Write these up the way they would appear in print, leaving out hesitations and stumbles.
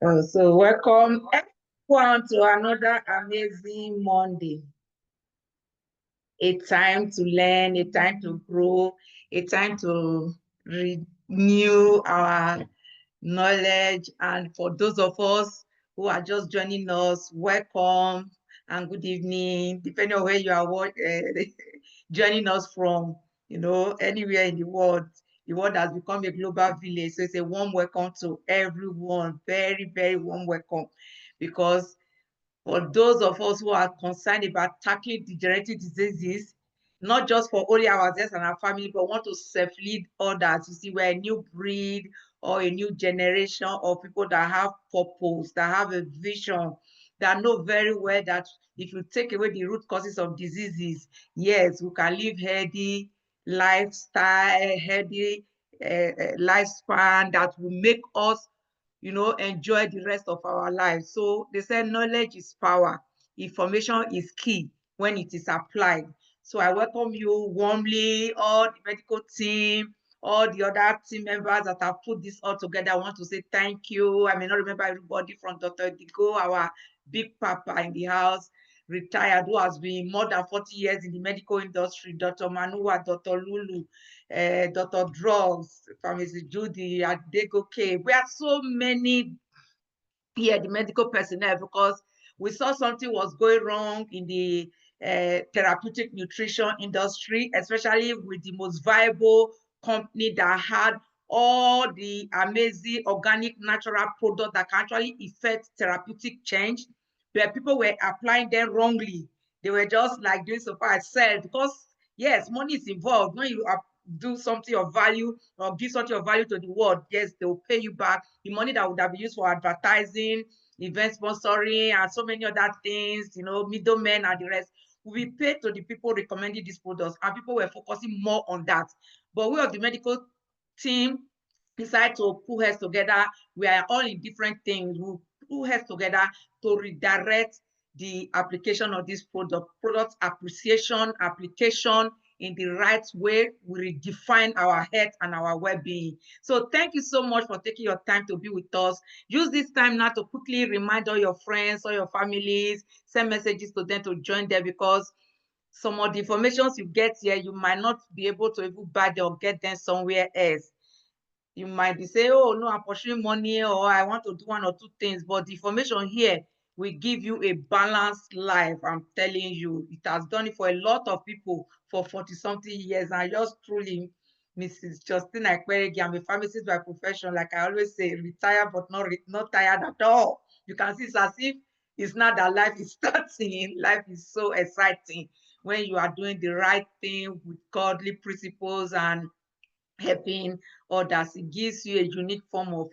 So welcome everyone to another amazing Monday. A time to learn, a time to grow, a time to renew our knowledge. And for those of us who are just joining us, welcome and good evening, depending on where you are joining us from, anywhere in the world. The world has become a global village. So it's a warm welcome to everyone. Very, very warm welcome. Because for those of us who are concerned about tackling degenerative diseases, not just for only ourselves and our family, but want to self-lead others. You see, we're a new breed or a new generation of people that have purpose, that have a vision, that know very well that if you take away the root causes of diseases, yes, we can live healthy lifestyle, healthy lifespan that will make us enjoy the rest of our lives. So they said knowledge is power. Information is key when it is applied. So I welcome you warmly, all the medical team, all the other team members that have put this all together. I want to say thank you. I may not remember everybody from Dr. Digo, our big papa in the house, retired, who has been more than 40 years in the medical industry, Dr. Manua, Dr. Lulu, Dr. Drugs, Pharmacy Judy, Adegoke. We have so many here, the medical personnel, because we saw something was going wrong in the therapeutic nutrition industry, especially with the most viable company that had all the amazing organic natural products that can actually effect therapeutic change, where people were applying them wrongly. They were just like doing so far as sell, because yes, money is involved. When you do something of value or give something of value to the world, yes, they will pay you back. The money that would have been used for advertising, event sponsoring, and so many other things, middlemen and the rest, will be paid to the people recommending these products, and people were focusing more on that. But we of the medical team decide to put heads together. We are all in different things. We put heads together to redirect the application of this product appreciation, application in the right way. We redefine our health and our well-being. So thank you so much for taking your time to be with us. Use this time now to quickly remind all your friends, all your families, send messages to them to join them, because some of the information you get here, you might not be able to even buy them or get them somewhere else. You might be saying, oh, no, I'm pursuing money, or I want to do one or two things. But the information here will give you a balanced life. I'm telling you, it has done it for a lot of people for 40-something years. And just truly, Mrs. Justina Ekweregi, I'm a pharmacist by profession. Like I always say, retired but not tired at all. You can see it's as if it's not that life is starting. Life is so exciting when you are doing the right thing with godly principles and helping others. It gives you a unique form of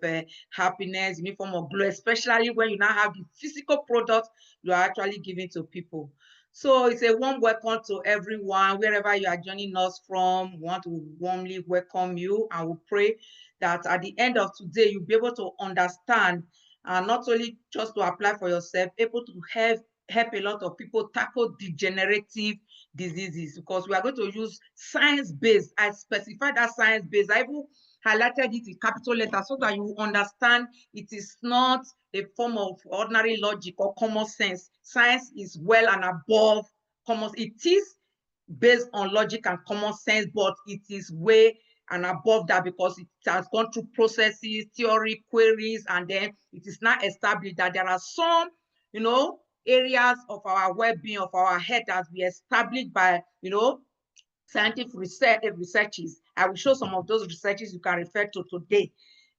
happiness, unique form of glow, especially when you now have the physical product you are actually giving to people. So it's a warm welcome to everyone, wherever you are joining us from. We want to warmly welcome you, and we pray that at the end of today, you'll be able to understand, and not only just to apply for yourself, able to help a lot of people tackle degenerative diseases, because we are going to use science-based. I specified that science-based. I even highlighted it in capital letters so that you understand it is not a form of ordinary logic or common sense. Science is well and above common. It is based on logic and common sense, but it is way and above that, because it has gone through processes, theory, queries, and then it is now established that there are some, areas of our well-being, of our health, as we established by, scientific researches. I will show some of those researches you can refer to today.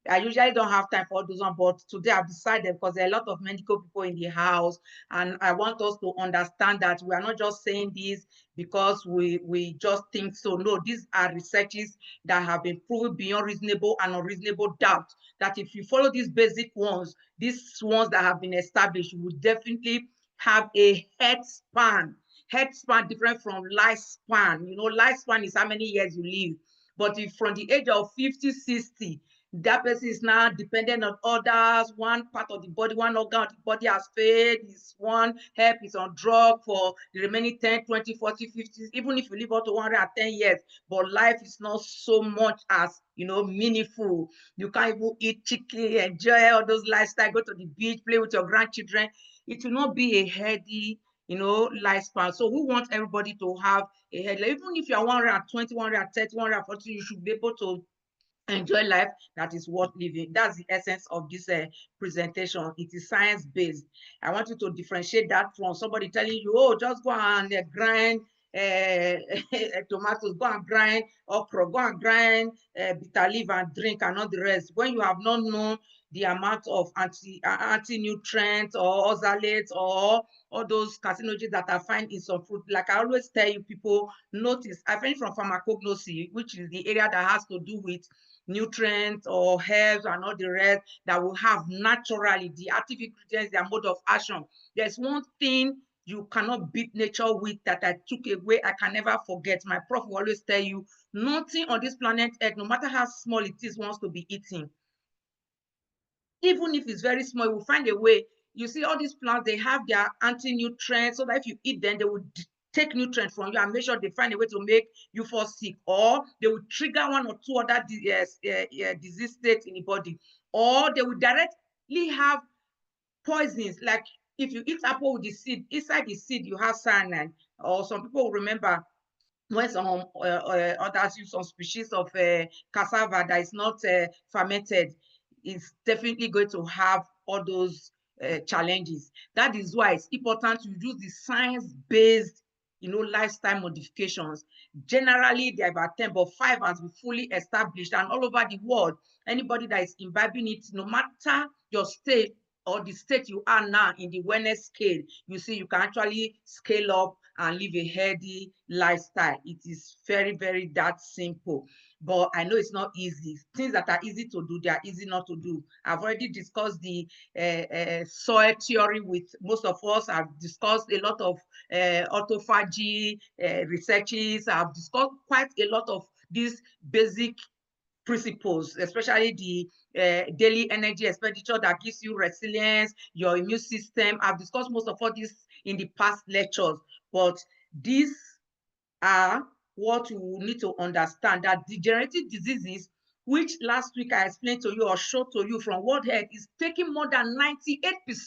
I usually don't have time for those ones, but today I've decided, because there are a lot of medical people in the house, and I want us to understand that we are not just saying this because we just think so. No, these are researches that have been proven beyond reasonable and unreasonable doubt, that if you follow these basic ones, these ones that have been established, you will definitely have a head span. Head span different from lifespan. Lifespan is how many years you live. But if from the age of 50, 60, that person is now dependent on others. One part of the body, one organ of the body has failed. Is one help is on drug for the remaining 10, 20, 40, 50, even if you live up to 110 years, but life is not so much as, meaningful. You can't even eat chicken, enjoy all those lifestyle, go to the beach, play with your grandchildren. It will not be a healthy, lifespan. So we want everybody to have a healthy, even if you're 120, 130, 140, you should be able to enjoy life that is worth living. That's the essence of this presentation. It is science-based. I want you to differentiate that from somebody telling you, oh, just go and grind tomatoes, go and grind okra, go and grind bitter leaf and drink and all the rest. When you have not known the amount of anti-nutrients or oxalates or all those carcinogens that are found in some fruit. Like I always tell you, people, notice, I find from pharmacognosy, which is the area that has to do with nutrients or herbs and all the rest that will have naturally the active ingredients, their mode of action. There's one thing you cannot beat nature with that I took away, I can never forget. My prof will always tell you, nothing on this planet Earth, no matter how small it is, wants to be eaten. Even if it's very small, you will find a way. You see all these plants, they have their anti-nutrients, so that if you eat them, they will take nutrients from you and make sure they find a way to make you fall sick, or they will trigger one or two other disease states in the body, or they will directly have poisons. Like if you eat apple with the seed, inside the seed you have cyanide, or some people will remember when some others use some species of cassava that is not fermented, is definitely going to have all those challenges. That is why it's important to use the science-based, lifestyle modifications. Generally, there are about 10, but 5 has been fully established, and all over the world, anybody that is imbibing it, no matter your state or the state you are now in the wellness scale, you see you can actually scale up and live a healthy lifestyle. It is very, very that simple. But I know it's not easy. Things that are easy to do, they are easy not to do. I've already discussed the soil theory with most of us. I've discussed a lot of autophagy researches. I've discussed quite a lot of these basic principles, especially the daily energy expenditure that gives you resilience, your immune system. I've discussed most of all this in the past lectures, but these are what you need to understand, that degenerative diseases, which last week I explained to you or showed to you from World Health, is taking more than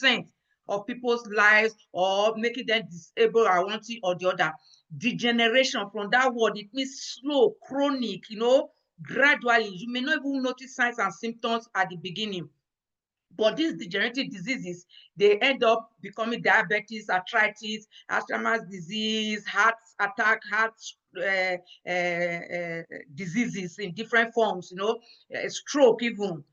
98% of people's lives or making them disabled or one thing or the other. Degeneration, from that word, it means slow, chronic, gradually. You may not even notice signs and symptoms at the beginning. But these degenerative diseases, they end up becoming diabetes, arthritis, Alzheimer's disease, heart attack, heart diseases in different forms, stroke even,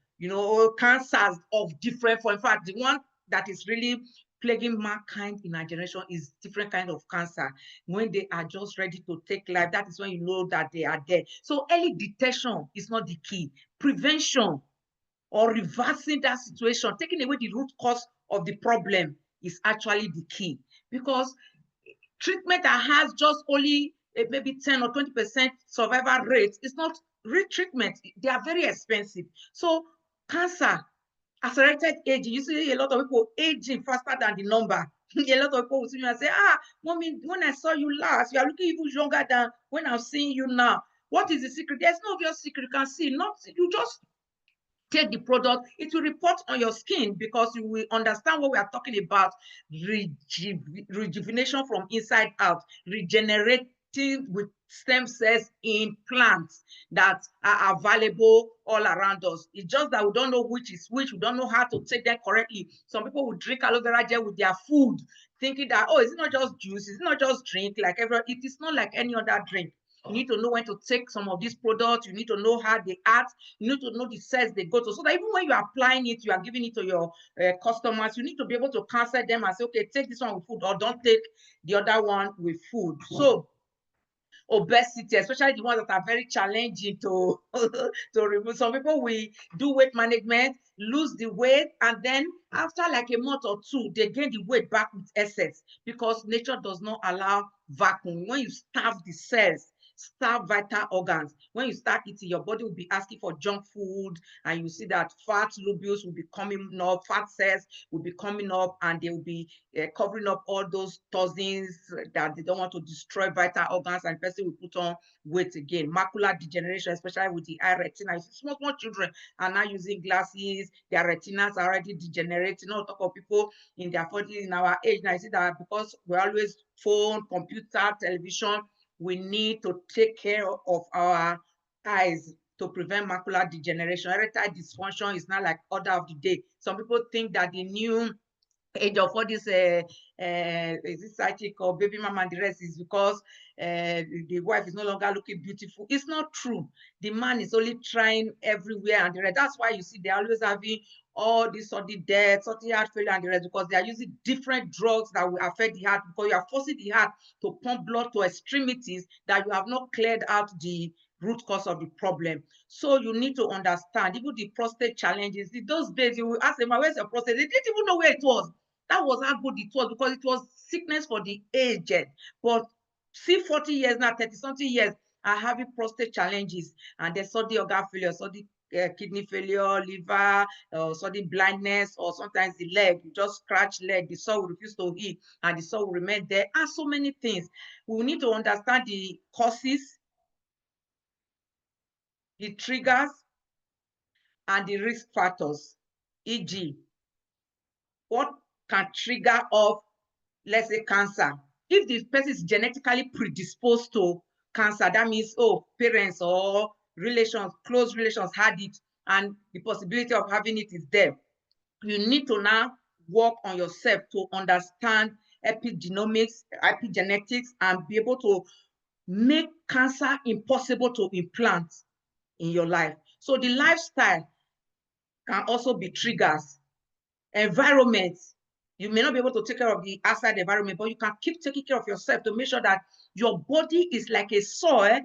cancers of different forms. In fact, the one that is really plaguing mankind in our generation is different kind of cancer. When they are just ready to take life, that is when you know that they are dead. So early detection is not the key. Prevention or reversing that situation, taking away the root cause of the problem, is actually the key. Because treatment that has just only maybe 10 or 20% survival rate is not real treatment. They are very expensive. So cancer, accelerated aging, you see a lot of people aging faster than the number. A lot of people will see you and say, mommy, when I saw you last, you are looking even younger than when I'm seeing you now. What is the secret? There's no obvious secret. You can see, not you just take the product, it will report on your skin, because you will understand what we are talking about. Rejuvenation from inside out, regenerating with stem cells in plants that are available all around us. It's just that we don't know which is which. We don't know how to take them correctly. Some people will drink aloe vera gel with their food, thinking that, oh, it's not just juice, it's not just drink like every. It is not like any other drink. You need to know when to take some of these products. You need to know how they act. You need to know the cells they go to, so that even when you are applying it, you are giving it to your customers. You need to be able to counsel them and say, okay, take this one with food, or don't take the other one with food. So obesity, especially the ones that are very challenging to to remove. Some people will do weight management, lose the weight, and then after like a month or two, they gain the weight back with excess, because nature does not allow vacuum. When you starve the cells, starve vital organs. When you start eating, your body will be asking for junk food, and you see that fat lobules will be coming up, fat cells will be coming up, and they will be covering up all those toxins that they don't want to destroy vital organs, and the person will put on weight again. Macular degeneration, especially with the eye retina. You see small children are now using glasses, their retinas are already degenerating. Not talk of people in their 40s, in our age now. You see that because we're always phone, computer, television, we need to take care of our eyes to prevent macular degeneration. Erectile dysfunction is not like order of the day. Some people think that the new age of all this is this side chick or baby mama and the rest is because the wife is no longer looking beautiful. It's not true. The man is only trying everywhere and the rest. That's why you see they're always having all this sudden death, sudden heart failure and the rest, because they are using different drugs that will affect the heart, because you are forcing the heart to pump blood to extremities that you have not cleared out the root cause of the problem. So you need to understand, even the prostate challenges, in those days you will ask them, where's your prostate? They didn't even know where it was. That was how good it was, because it was sickness for the aged. But see, 40 years now, 30-something years, are having prostate challenges, and they saw the organ failure, saw the kidney failure, liver, sudden blindness, or sometimes the leg, you just scratch leg, the sore will refuse to heal, and the sore will remain there, and so many things. We need to understand the causes, the triggers, and the risk factors, e.g., what can trigger off, let's say, cancer. If the person is genetically predisposed to cancer, that means, oh, parents or relations, close relations had it, and the possibility of having it is there. You need to now work on yourself to understand epigenetics, and be able to make cancer impossible to implant in your life. So the lifestyle can also be triggers. Environment, you may not be able to take care of the outside environment, but you can keep taking care of yourself to make sure that your body is like a soil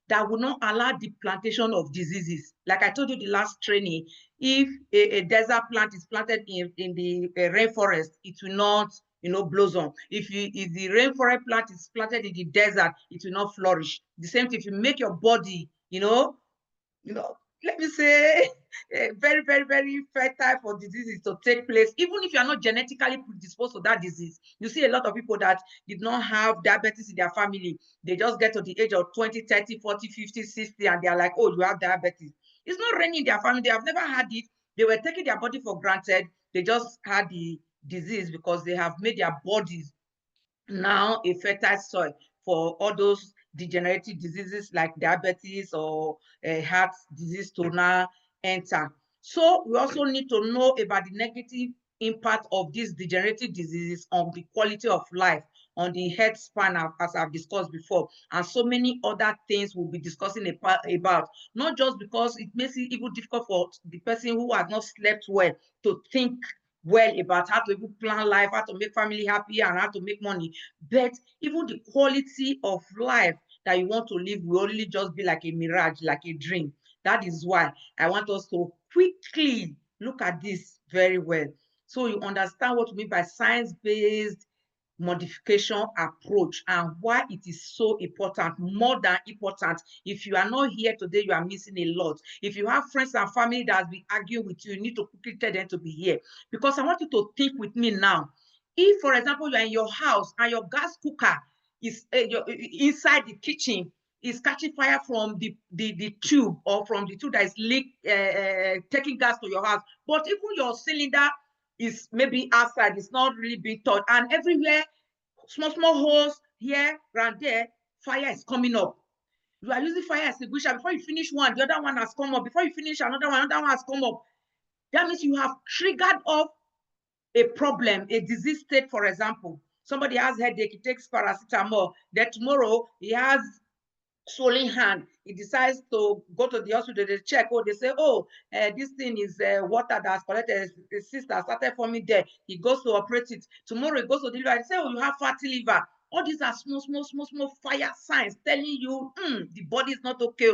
that will not allow the plantation of diseases. Like I told you the last training, if a desert plant is planted in the rainforest, it will not, blossom. If the rainforest plant is planted in the desert, it will not flourish. The same thing, if you make your body, let me say, very, very, very fertile for diseases to take place, even if you are not genetically predisposed to that disease. You see a lot of people that did not have diabetes in their family. They just get to the age of 20, 30, 40, 50, 60, and they are like, oh, you have diabetes. It's not raining in their family. They have never had it. They were taking their body for granted. They just had the disease because they have made their bodies now a fertile soil for all those degenerative diseases like diabetes or heart disease to now enter. So we also need to know about the negative impact of these degenerative diseases on the quality of life, on the health span, as I've discussed before, and so many other things we'll be discussing about, not just because it makes it even difficult for the person who has not slept well to think well about how to even plan life, how to make family happy, and how to make money, but even the quality of life that you want to live will only just be like a mirage, like a dream. That is why I want us to quickly look at this very well, so you understand what we mean by science-based modification approach and why it is so important, more than important. If you are not here today, you are missing a lot. If you have friends and family that has been arguing with you, you need to quickly tell them to be here, because I want you to think with me now. If, for example, you are in your house and your gas cooker is inside the kitchen, is catching fire from the tube, or from the tube that is taking gas to your house, but even your cylinder is maybe outside, it's not really being touched, and everywhere, small holes here, around there, fire is coming up. You are using fire extinguisher. Before you finish one, the other one has come up. Before you finish another one has come up. That means you have triggered off a problem, a disease state. For example, somebody has headache, he takes paracetamol, then tomorrow he has swollen hand, he decides to go to the hospital, they check, oh, they say, oh, this thing is water that's collected, the sister started forming there, he goes to operate it, tomorrow he goes to the liver, they say, oh, you have fatty liver. All these are small fire signs telling you the body is not okay.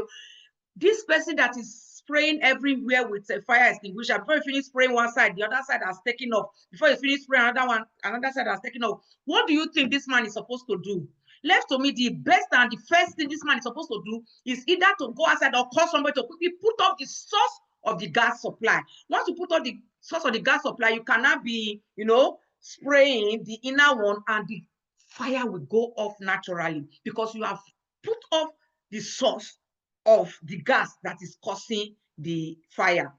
This person that is spraying everywhere with a fire extinguisher, before you finish spraying one side, the other side has taken off. Before you finish spraying another one, another side has taken off. What do you think this man is supposed to do? Left to me, the best and the first thing this man is supposed to do is either to go outside or call somebody to quickly put off the source of the gas supply. Once you put off the source of the gas supply, you cannot be, spraying the inner one, and the fire will go off naturally because you have put off the source of the gas that is causing the fire.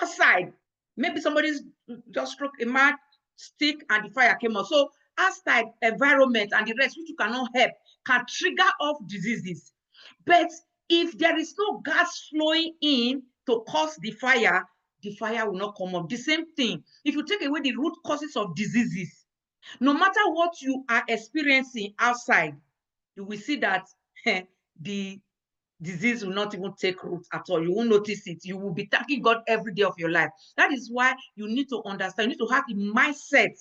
Outside, maybe somebody's just struck a match stick and the fire came out. So outside environment and the rest, which you cannot help, can trigger off diseases. But if there is no gas flowing in to cause the fire will not come up. The same thing, if you take away the root causes of diseases, no matter what you are experiencing outside, you will see that the disease will not even take root at all. You won't notice it. You will be thanking God every day of your life. That is why you need to understand, you need to have the mindset.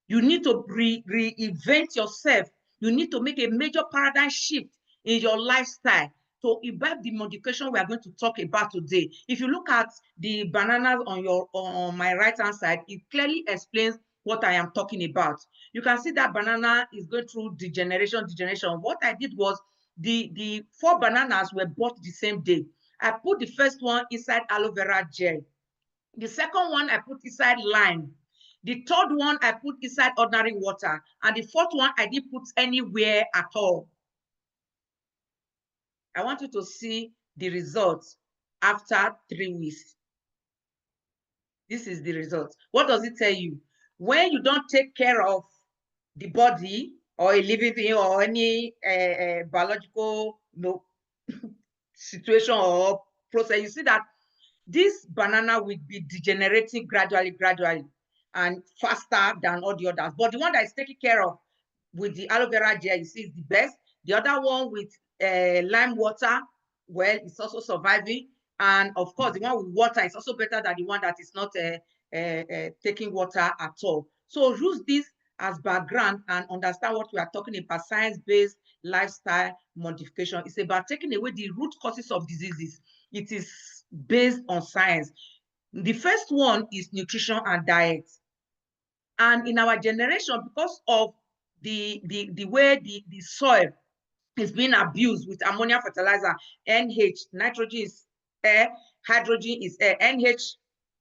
You need to reinvent yourself. You need to make a major paradigm shift in your lifestyle to imbibe the medication we are going to talk about today. If you look at the bananas on my right hand side, it clearly explains what I am talking about. You can see that banana is going through degeneration. What I did was the 4 bananas were bought the same day. I put the first one inside aloe vera gel. The second one I put inside lime. The third one I put inside ordinary water. And the fourth one I didn't put anywhere at all. I want you to see the results after 3 weeks. This is the result. What does it tell you? When you don't take care of the body or a living thing or any biological situation or process, you see that this banana will be degenerating gradually and faster than all the others. But the one that is taken care of with the aloe vera gel, you see, is the best. The other one with lime water, well, it's also surviving. And of course, the one with water is also better than the one that is not taking water at all. So use this as background and understand what we are talking about, science-based lifestyle modification. It's about taking away the root causes of diseases. It is based on science. The first one is nutrition and diet. And in our generation, because of the way the soil is being abused with ammonia fertilizer, NH, nitrogen is air, hydrogen is air, NH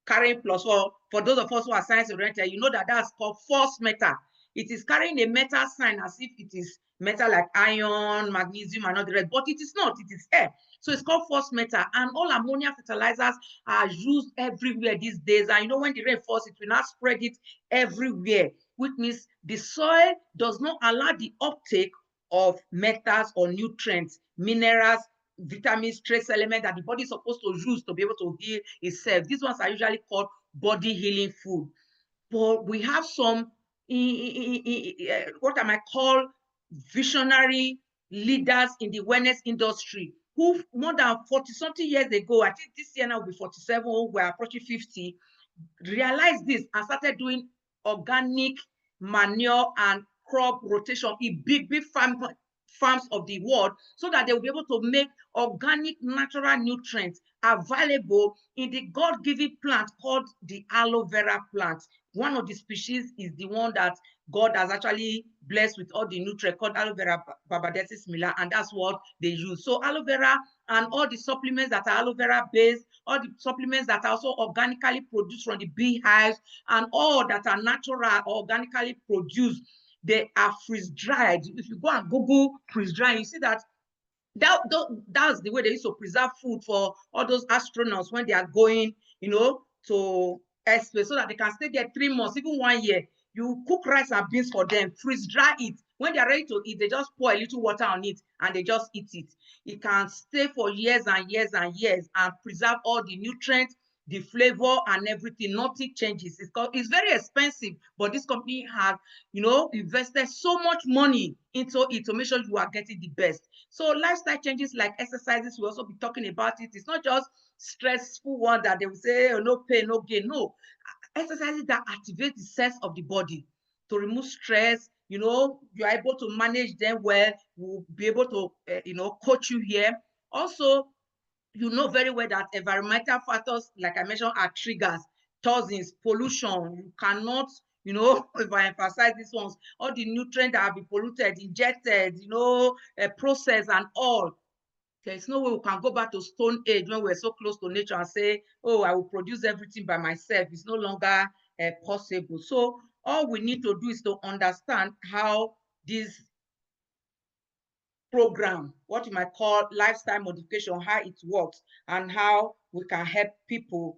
carrying plus, or for those of us who are science oriented, you know that that's called false metal. It is carrying a metal sign as if it is metal like iron, magnesium, and all the rest, but it is not, it is air. So it's called false metal, and all ammonia fertilizers are used everywhere these days. And you know, when the rain falls, it will not spread it everywhere, which means the soil does not allow the uptake of metals or nutrients, minerals, vitamins, trace elements that the body is supposed to use to be able to heal itself. These ones are usually called body healing food. But we have some, what I might call visionary leaders in the wellness industry who more than 40-something years ago, I think this year now will be 47, we're approaching 50, realized this and started doing organic manure and crop rotation in big farms of the world, so that they will be able to make organic natural nutrients available in the God-given plant called the aloe vera plant. One of the species is the one that God has actually blessed with all the nutrients called aloe vera barbadensis miller, and that's what they use. So aloe vera and all the supplements that are aloe vera based, all the supplements that are also organically produced from the beehives, and all that are natural or organically produced, they are freeze dried. If you go and Google freeze drying, you see that that's the way they used to preserve food for all those astronauts when they are going, to space, so that they can stay there 3 months, even 1 year. You cook rice and beans for them, freeze dry it. When they're ready to eat, they just pour a little water on it and they just eat it. It can stay for years and years and years and preserve all the nutrients, the flavor, and everything. Nothing changes. It's very expensive, but this company has, invested so much money into it to make sure you are getting the best. So lifestyle changes like exercises, we'll also be talking about it. It's not just stressful one that they will say, oh, no pain, no gain. No, exercises that activate the cells of the body to remove stress. You're able to manage them well. We'll be able to, coach you here. Also, you know very well that environmental factors, like I mentioned, are triggers, toxins, pollution. You cannot, you know, if I emphasize these ones, all the nutrients that have been polluted, injected, you know, processed and all. There's no way we can go back to Stone Age when we're so close to nature and say, oh, I will produce everything by myself. It's no longer possible. So all we need to do is to understand how this program, what you might call lifestyle modification, how it works and how we can help people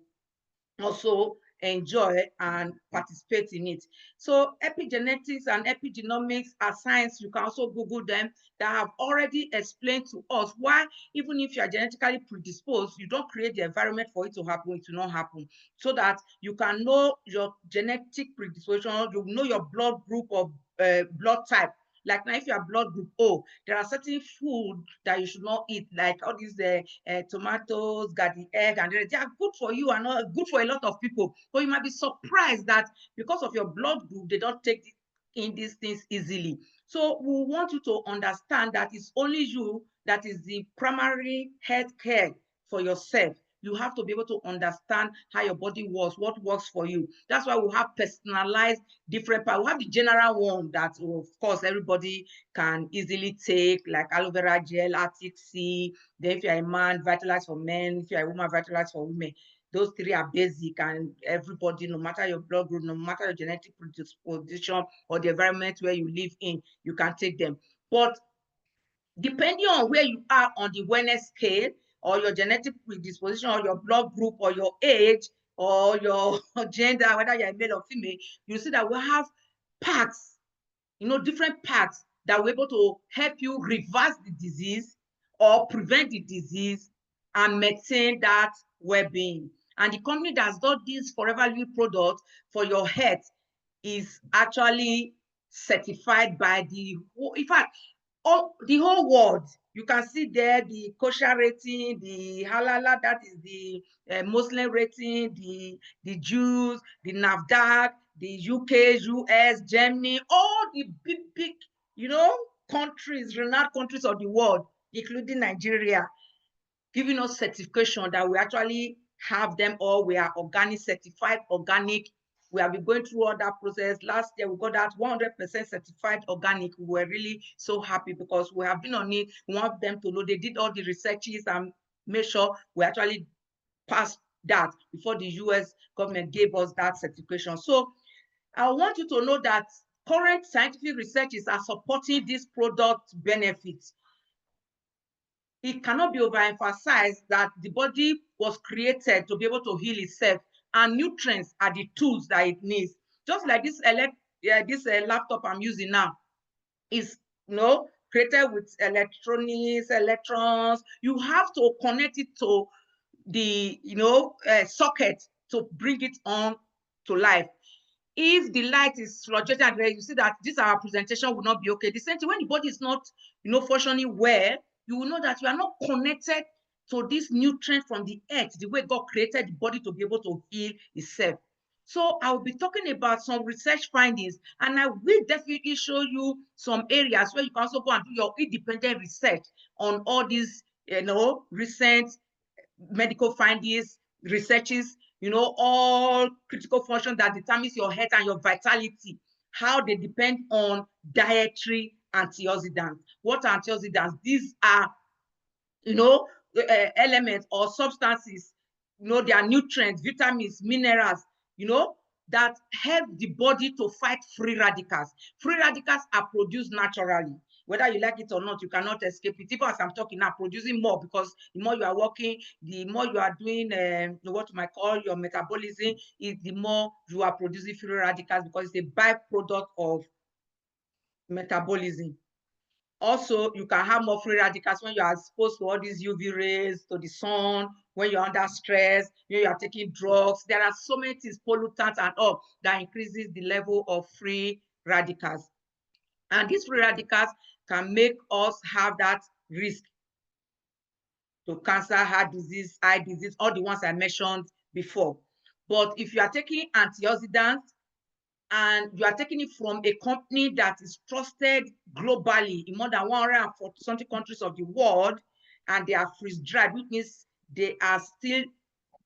also enjoy and participate in it. So epigenetics and epigenomics are science. You can also Google them, that have already explained to us why, even if you are genetically predisposed, you don't create the environment for it to happen, it will not happen. So that you can know your genetic predisposition, you know your blood group or blood type. Like now, if you are blood group O, there are certain food that you should not eat, like all these tomatoes, garden egg, and they are good for you and not good for a lot of people. But you might be surprised that because of your blood group, they don't take in these things easily. So we want you to understand that it's only you that is the primary health care for yourself. You have to be able to understand how your body works, what works for you. That's why we have personalized different parts. We have the general one that, of course, everybody can easily take, like aloe vera gel, Arctic Sea. Then if you're a man, Vitalize for men. If you're a woman, Vitalize for women. Those three are basic, and everybody, no matter your blood group, no matter your genetic predisposition or the environment where you live in, you can take them. But depending on where you are on the wellness scale, or your genetic predisposition, or your blood group, or your age, or your gender, whether you're male or female, you see that we have paths, you know, different paths that we're able to help you reverse the disease or prevent the disease and maintain that well-being. And the company that's done this Forever Living product for your health is actually certified by the, in fact, the whole world. You can see there the kosher rating, the halala, that is the Muslim rating, the Jews, the NAFDAC, the UK, US, Germany, all the big, you know, countries, renowned countries of the world, including Nigeria, giving us certification that we actually have them all. We are organic, certified organic. We have been going through all that process. Last year, we got that 100% certified organic. We were really so happy because we have been on it. We want them to know they did all the researches and make sure we actually passed that before the US government gave us that certification. So I want you to know that current scientific researches are supporting this product benefits. It cannot be overemphasized that the body was created to be able to heal itself, and nutrients are the tools that it needs. Just like this laptop I'm using now is, you know, created with electronics, electrons. You have to connect it to the, you know, socket to bring it on to life. If the light is fluctuating, you see that this our presentation will not be okay. The same thing when the body is not, you know, functioning well, you will know that you are not connected to this nutrient from the earth, the way God created the body to be able to heal itself. So I will be talking about some research findings, and I will definitely show you some areas where you can also go and do your independent research on all these, you know, recent medical findings, researches, you know, all critical function that determines your health and your vitality, how they depend on dietary antioxidants. What are antioxidants? These are, you know, elements or substances, you know, they are nutrients, vitamins, minerals, you know, that help the body to fight free radicals. Free radicals are produced naturally. Whether you like it or not, you cannot escape it. Even as I'm talking now, producing more, because the more you are working, the more you are doing what you might call your metabolism, is the more you are producing free radicals, because it's a byproduct of metabolism. Also, you can have more free radicals when you are exposed to all these UV rays, to the sun, when you're under stress, when you are taking drugs. There are so many things, pollutants and all, that increases the level of free radicals. And these free radicals can make us have that risk to cancer, heart disease, eye disease, all the ones I mentioned before. But if you are taking antioxidants, and you are taking it from a company that is trusted globally in more than 140 something countries of the world, and they are freeze-dried, which means they are still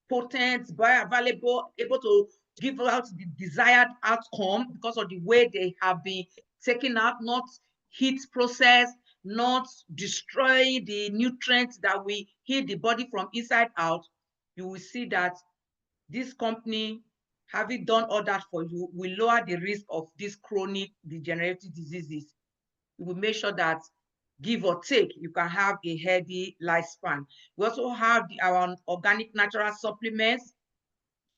potent, bioavailable, able to give out the desired outcome because of the way they have been taken out, not heat process, not destroy the nutrients that we heat the body from inside out, you will see that this company, having done all that for you, will lower the risk of these chronic degenerative diseases. It will make sure that, give or take, you can have a healthy lifespan. We also have our organic natural supplements.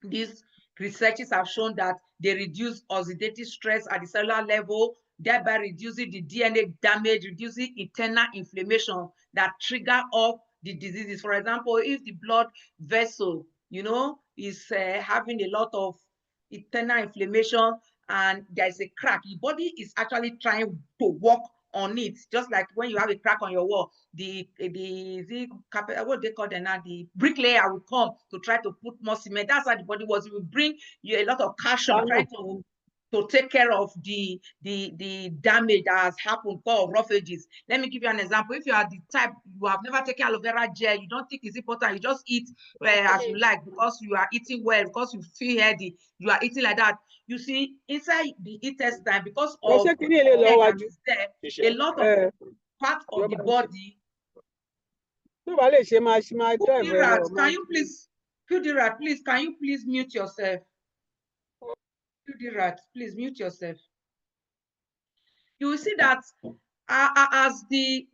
These researches have shown that they reduce oxidative stress at the cellular level, thereby reducing the DNA damage, reducing internal inflammation that trigger off the diseases. For example, if the blood vessel, is having a lot of internal inflammation and there's a crack, the body is actually trying to work on it, just like when you have a crack on your wall, what they call them now, the bricklayer will come to try to put more cement. That's how the body was. It will bring you a lot of calcium, trying to take care of the damage that has happened called roughages. Let me give you an example. If you are the type, you have never taken aloe vera gel, you don't think it's important, you just eat as you like because you are eating well, because you feel healthy, you are eating like that. You see, inside the intestine, because of the that is there, a lot of part of the body. Can you please, please, can you please mute yourself? Please mute yourself. You will see that as the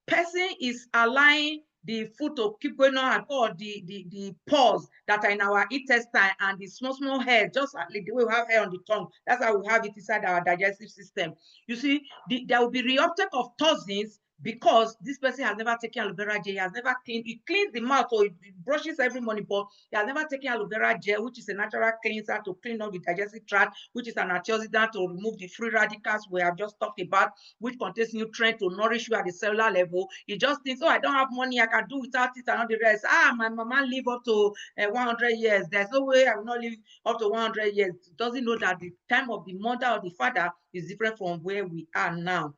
person is allowing the food to keep going on, or the pores that are in our intestine and the small hair, just like the way we have hair on the tongue, that's how we have it inside our digestive system. You see, there will be reuptake of toxins because this person has never taken aloe vera gel, he has never cleaned, he cleans the mouth, or he brushes every morning, but he has never taken aloe vera gel, which is a natural cleanser to clean up the digestive tract, which is an antioxidant to remove the free radicals we have just talked about, which contains nutrients to nourish you at the cellular level. He just thinks, oh, I don't have money, I can do without it and all the rest. My mama live up to 100 years. There's no way I will not live up to 100 years. Doesn't know that the time of the mother or the father is different from where we are now.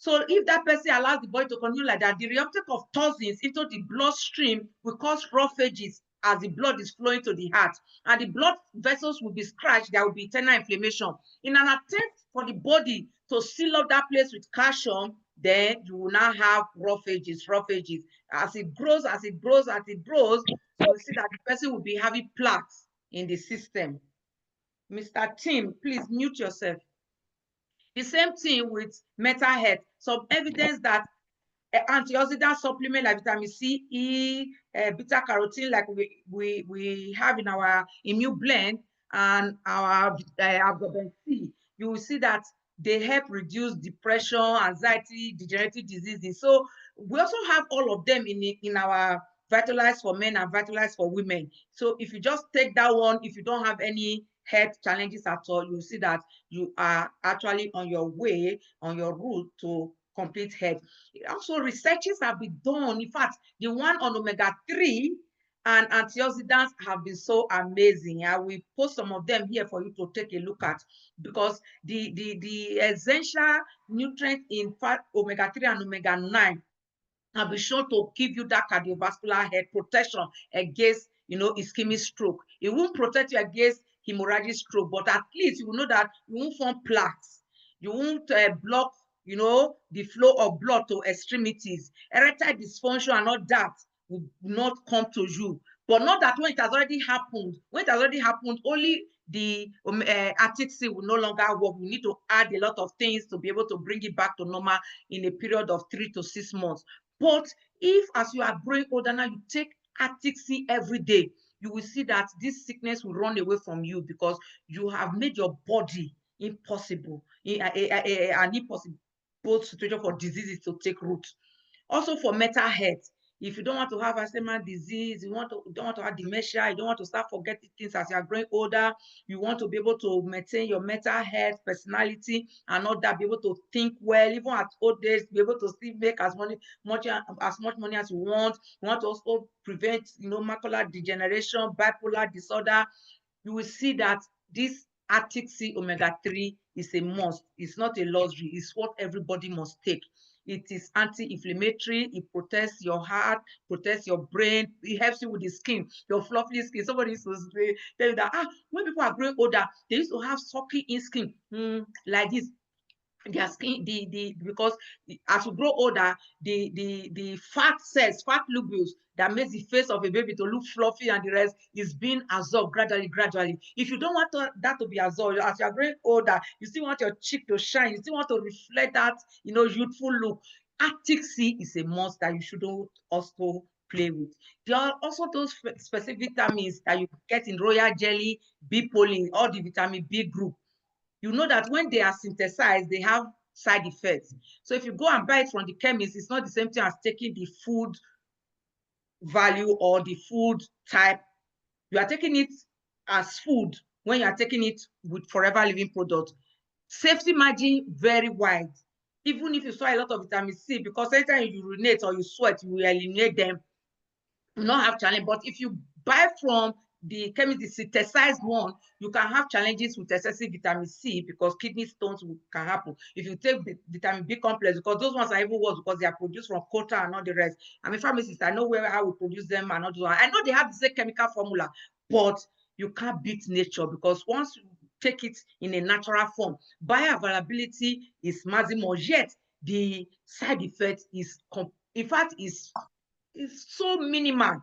So if that person allows the body to continue like that, the reuptake of toxins into the bloodstream will cause roughages as the blood is flowing to the heart, and the blood vessels will be scratched. There will be internal inflammation. In an attempt for the body to seal up that place with calcium, then you will now have roughages. As it grows, you will see that the person will be having plaques in the system. Mr. Tim, please mute yourself. The same thing with mental health. Some evidence that antioxidant supplement like vitamin C, E, beta carotene, like we have in our immune blend, and our vitamin C, you will see that they help reduce depression, anxiety, degenerative diseases. So we also have all of them in our Vitalize for Men and Vitalize for Women. So if you just take that one, if you don't have any health challenges at all, you see that you are actually on your way, on your route to complete health. Also, researches have been done. In fact, the one on omega-3 and antioxidants have been so amazing. I will post some of them here for you to take a look at, because the essential nutrients in fat, omega-3 and omega-9, have been shown to give you that cardiovascular health protection against, ischemic stroke. It won't protect you against hemorrhagic stroke, but at least you will know that you won't form plaques. You won't block, the flow of blood to extremities. Erectile dysfunction and all that will not come to you. But not that when it has already happened. When it has already happened, only the RTC will no longer work. We need to add a lot of things to be able to bring it back to normal in a period of 3 to 6 months. But if, as you are growing older now, you take RTC every day, you will see that this sickness will run away from you, because you have made your body an impossible situation for diseases to take root. Also for mental health, if you don't want to have Alzheimer's disease, you don't want to have dementia, you don't want to start forgetting things as you are growing older, you want to be able to maintain your mental health, personality, and all that, be able to think well, even at old age, be able to still make as much money as you want. You want to also prevent, macular degeneration, bipolar disorder. You will see that this Arctic Sea omega-3 is a must. It's not a luxury. It's what everybody must take. It is anti-inflammatory. It protects your heart, protects your brain. It helps you with the skin, your fluffy skin. Somebody used to say, tell you that when people are growing older, they used to have sucky in skin like this. Their skin, because as you grow older, the fat cells, fat lobules that makes the face of a baby to look fluffy and the rest is being absorbed gradually. If you don't want that to be absorbed, as you are growing older, you still want your cheek to shine, you still want to reflect that, youthful look. Arctic Sea is a must that you shouldn't also play with. There are also those specific vitamins that you get in royal jelly, B pollen, all the vitamin B group. You know that when they are synthesized, they have side effects. So if you go and buy it from the chemist, it's not the same thing as taking the food value or the food type. You are taking it as food when you are taking it with forever living product. Safety margin very wide. Even if you saw a lot of vitamin C, because anytime you urinate or you sweat, you will eliminate them. You not have challenge. But if you buy from the chemist, the synthesized one, you can have challenges with excessive vitamin C because kidney stones can happen. If you take the vitamin B complex, because those ones are even worse because they are produced from quota and all the rest. I'm a pharmacist, I know how we produce them and all those. I know they have the same chemical formula, but you can't beat nature because once you take it in a natural form, bioavailability is maximum, yet the side effect is, in fact, is so minimal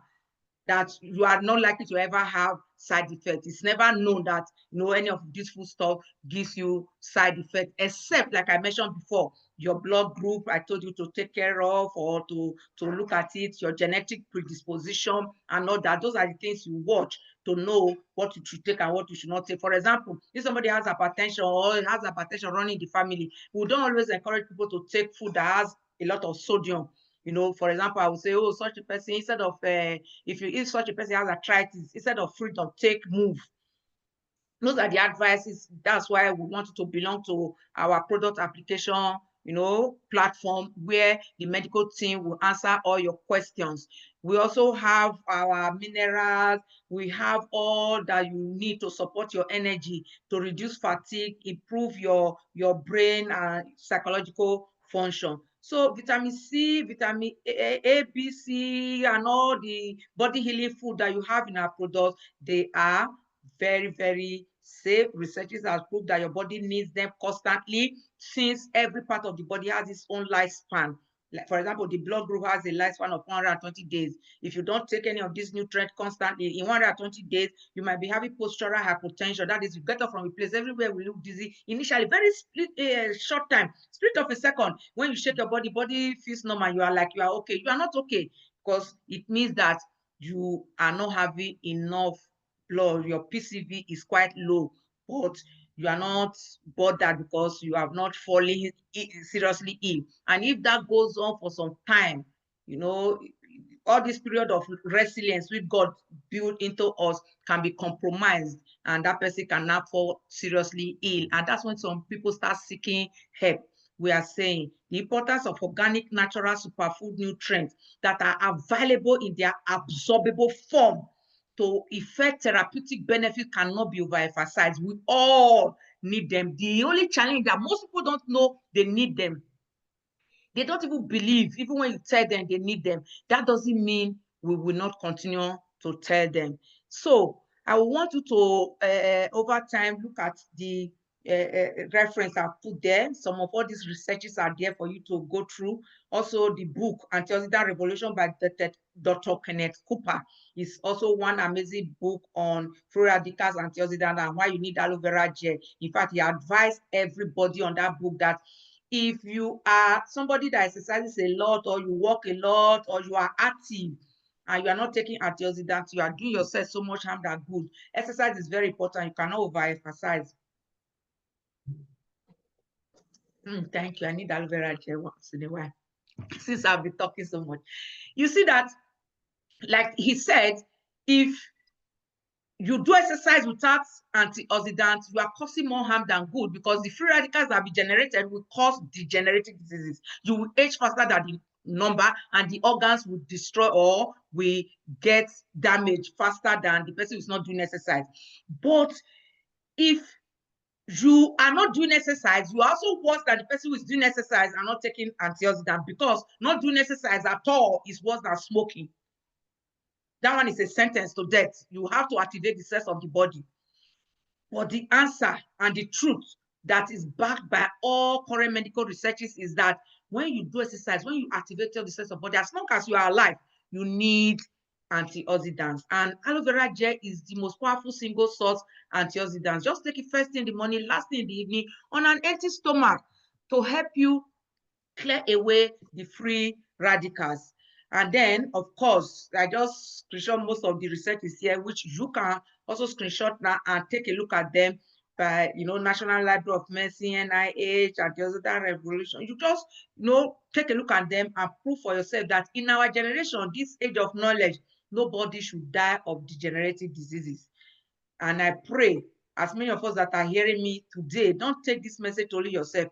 that you are not likely to ever have side effects. It's never known that any of this food stuff gives you side effects, except, like I mentioned before, your blood group I told you to take care of, or to look at it, your genetic predisposition and all that. Those are the things you watch to know what you should take and what you should not take. For example, if somebody has hypertension or has hypertension running in the family, we don't always encourage people to take food that has a lot of sodium. For example, I would say, oh, such a person, instead of, if you eat such a person has arthritis, instead of fruit or take, move. Those are the advices. That's why we want to belong to our product application, platform where the medical team will answer all your questions. We also have our minerals. We have all that you need to support your energy, to reduce fatigue, improve your brain and psychological function. So vitamin C, vitamin A, B, C, and all the body healing food that you have in our products, they are very, very safe. Researchers have proved that your body needs them constantly, since every part of the body has its own lifespan. Like, for example, the blood group has a lifespan of 120 days. If you don't take any of these nutrients constantly, in 120 days, you might be having postural hypotension. That is, you get up from a place, everywhere will look dizzy. Initially, very short time, split of a second. When you shake your body feels normal. You are like, you are okay. You are not okay, because it means that you are not having enough blood. Your PCV is quite low, but you are not bothered because you have not fallen seriously ill. And if that goes on for some time, all this period of resilience which God built into us can be compromised, and that person can now fall seriously ill. And that's when some people start seeking help. We are saying the importance of organic, natural superfood nutrients that are available in their absorbable form to effect therapeutic benefit cannot be overemphasized. We all need them. The only challenge that most people don't know they need them. They don't even believe, even when you tell them they need them. That doesn't mean we will not continue to tell them. So I want you to, over time, look at the reference I've put there. Some of all these researches are there for you to go through. Also, the book, Antioxidant Revolution by Dr. Kenneth Cooper, is also one amazing book on free radicals, antioxidant, and why you need aloe vera gel. In fact, he advised everybody on that book that if you are somebody that exercises a lot, or you walk a lot, or you are active, and you are not taking antioxidants, you are doing yourself so much harm than good. Exercise is very important. You cannot over-exercise. Thank you. I need aloe vera gel once in a while, since I've been talking so much. You see that, like he said, if you do exercise without antioxidants, you are causing more harm than good, because the free radicals that be generated will cause degenerative diseases. You will age faster than the number, and the organs will destroy or will get damaged faster than the person who's not doing exercise. But if you are not doing exercise, you are also worse than the person who is doing exercise and not taking antioxidant, because not doing exercise at all is worse than smoking. That one is a sentence to death. You have to activate the cells of the body. But the answer and the truth that is backed by all current medical researches is that when you do exercise, when you activate all the cells of the body, as long as you are alive, you need antioxidants. And aloe vera gel is the most powerful single source antioxidants. Just take it first thing in the morning, last thing in the evening, on an empty stomach, to help you clear away the free radicals. And then, of course, I just screenshot most of the researches here, which you can also screenshot now and take a look at them by, National Library of Medicine, NIH, and the other revolution. You just, take a look at them and prove for yourself that in our generation, this age of knowledge, nobody should die of degenerative diseases. And I pray, as many of us that are hearing me today, don't take this message only yourself.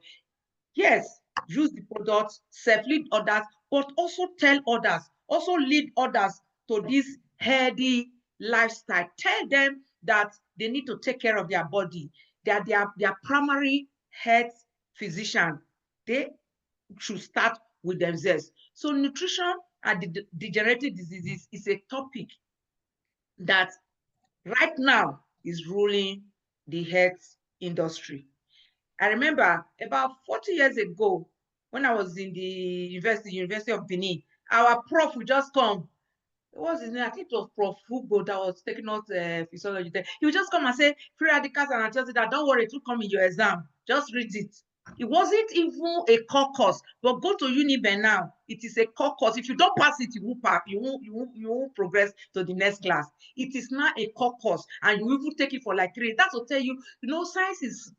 Yes, use the product, self-lead others, but also tell others, also lead others to this healthy lifestyle. Tell them that they need to take care of their body, that their primary health physician. They should start with themselves. So nutrition and the degenerative diseases is a topic that right now is ruling the health industry. I remember about 40 years ago, when I was in the University of Benin, our prof would just come. What was his name? I think it was Prof. Hugo that was taking out physiology there. He would just come and say, free radicals and antioxidants, don't worry, it will come in your exam. Just read it. It wasn't even a core course, but go to Uniben now. It is a core course. If you don't pass it, you won't pass. You won't progress to the next class. It is not a core course, and you will take it for like 3 years. That will tell you, science is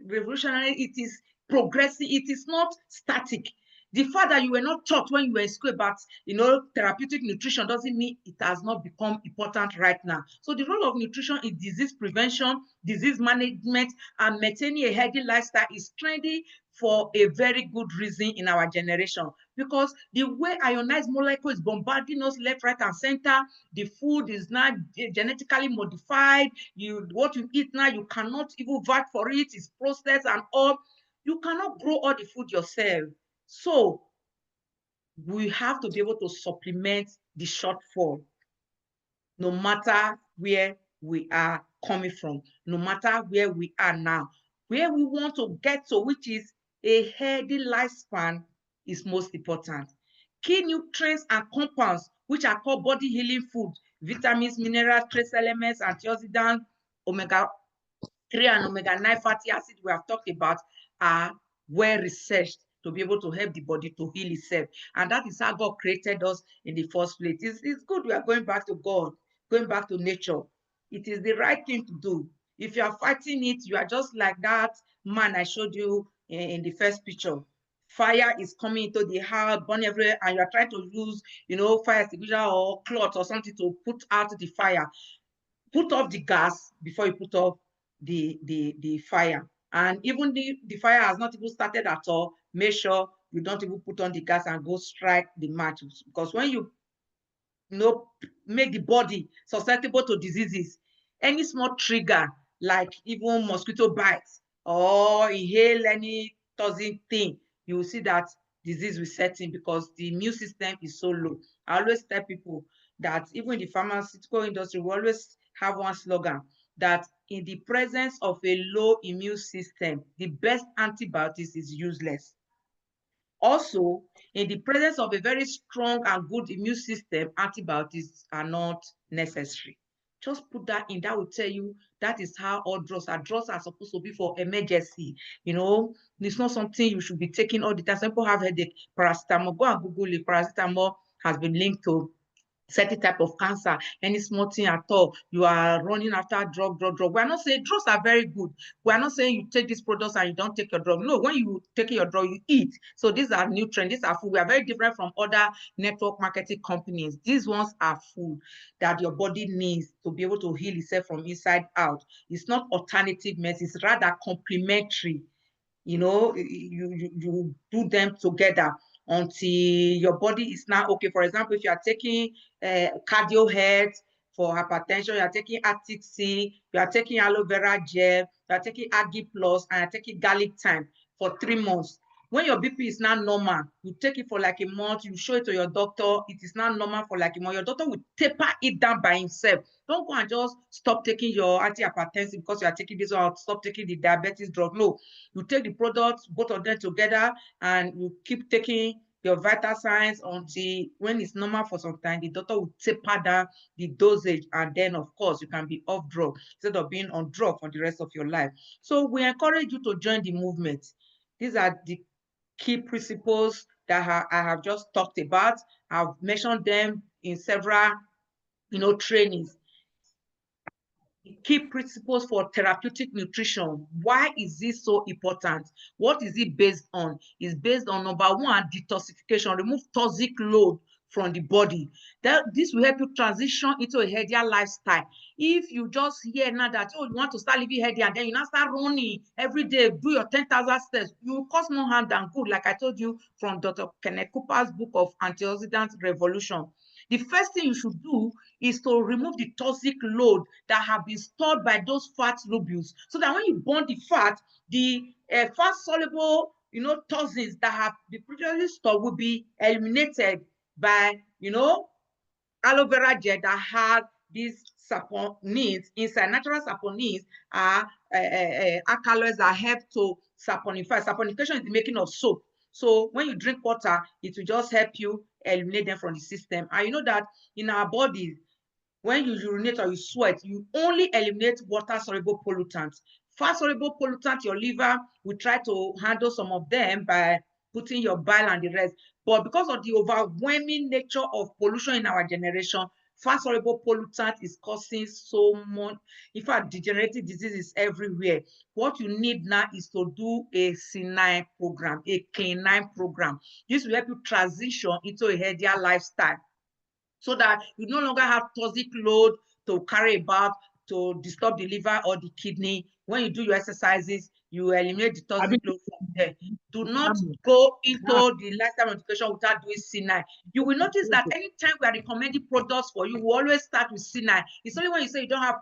revolutionary. It is progressive. It is not static. The fact that you were not taught when you were in school about, therapeutic nutrition doesn't mean it has not become important right now. So the role of nutrition in disease prevention, disease management, and maintaining a healthy lifestyle is trendy for a very good reason in our generation, because the way ionized molecule is bombarding us left, right, and center, the food is now genetically modified. What you eat now, you cannot even vouch for it. It's processed and all. You cannot grow all the food yourself. So we have to be able to supplement the shortfall, no matter where we are coming from, no matter where we are now. Where we want to get to, which is a healthy lifespan, is most important. Key nutrients and compounds, which are called body healing food, vitamins, minerals, trace elements, antioxidants, omega-3 and omega-9 fatty acids we have talked about, are well researched to be able to help the body to heal itself. And that is how God created us in the first place. It's good we are going back to God, going back to nature. It is the right thing to do. If you are fighting it, you are just like that man I showed you in the first picture. Fire is coming into the house, burn everywhere, and you are trying to use, fire extinguisher or cloth or something to put out the fire. Put off the gas before you put off the fire. And even the fire has not even started at all, make sure you don't even put on the gas and go strike the match. Because when you make the body susceptible to diseases, any small trigger, like even mosquito bites or inhale any toxic thing, you will see that disease will set in because the immune system is so low. I always tell people that even in the pharmaceutical industry, we always have one slogan that in the presence of a low immune system, the best antibiotics is useless. Also, in the presence of a very strong and good immune system, antibiotics are not necessary. Just put that in. That will tell you that is how all drugs are. Drugs are supposed to be for emergency. It's not something you should be taking all the time. Some people have headache, paracetamol. Go and Google it. Paracetamol has been linked to certain type of cancer, any small thing at all, you are running after drug. We are not saying drugs are very good. We are not saying you take these products and you don't take your drug. No, when you take your drug, you eat. So these are nutrients, these are food. We are very different from other network marketing companies. These ones are food that your body needs to be able to heal itself from inside out. It's not alternative medicine, it's rather complementary. You do them together until your body is now okay. For example, if you are taking cardio health for hypertension, you are taking Arctic Sea, you are taking aloe vera gel, you are taking Agi Plus, and you are taking garlic thyme for 3 months. When your BP is now normal, you take it for like a month, you show it to your doctor, it is now normal for like a month, your doctor will taper it down by himself. Don't go and just stop taking your antihypertensive because you are taking this or stop taking the diabetes drug. No, you take the products, both of them together, and you keep taking your vital signs until when it's normal for some time, the doctor will taper down the dosage, and then of course you can be off drug instead of being on drug for the rest of your life. So we encourage you to join the movement. These are the key principles that I have just talked about. I've mentioned them in several, trainings. Key principles for therapeutic nutrition. Why is this so important? What is it based on? It's based on, number one, detoxification, remove toxic load from the body. This will help you transition into a healthier lifestyle. If you just hear now that, oh, you want to start living healthy, and then you now start running every day, do your 10,000 steps, you will cause more harm than good, like I told you from Dr. Kenneth Cooper's book of Antioxidant Revolution. The first thing you should do is to remove the toxic load that have been stored by those fat lobules, so that when you burn the fat, the fat soluble, toxins that have been previously stored will be eliminated by, aloe vera gel that has these saponins inside. Natural saponins are alkaloids that help to saponify. Saponification is the making of soap. So when you drink water, it will just help you eliminate them from the system. And you know that in our bodies, when you urinate or you sweat, you only eliminate water-soluble pollutants. Fat-soluble pollutants, your liver will try to handle some of them by putting your bile and the rest. But because of the overwhelming nature of pollution in our generation, fat-soluble pollutant is causing so much. In fact, degenerative disease is everywhere. What you need now is to do a C9 program, a K9 program. This will help you transition into a healthier lifestyle, so that you no longer have toxic load to carry about to disturb the liver or the kidney. When you do your exercises, you eliminate the toxic load from there. Do not go into the lifestyle modification without doing C9. You will notice that anytime we are recommending products for you, we always start with C9. It's only when you say you don't have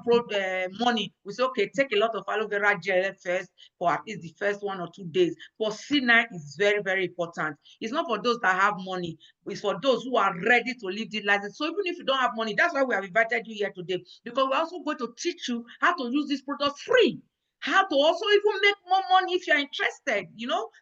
money, we say, okay, take a lot of aloe vera gel first for at least the first 1 or 2 days. But C9 is very, very important. It's not for those that have money. It's for those who are ready to live this life. So even if you don't have money, that's why we have invited you here today, because we're also going to teach you how to use this product free, how to also even make more money if you're interested,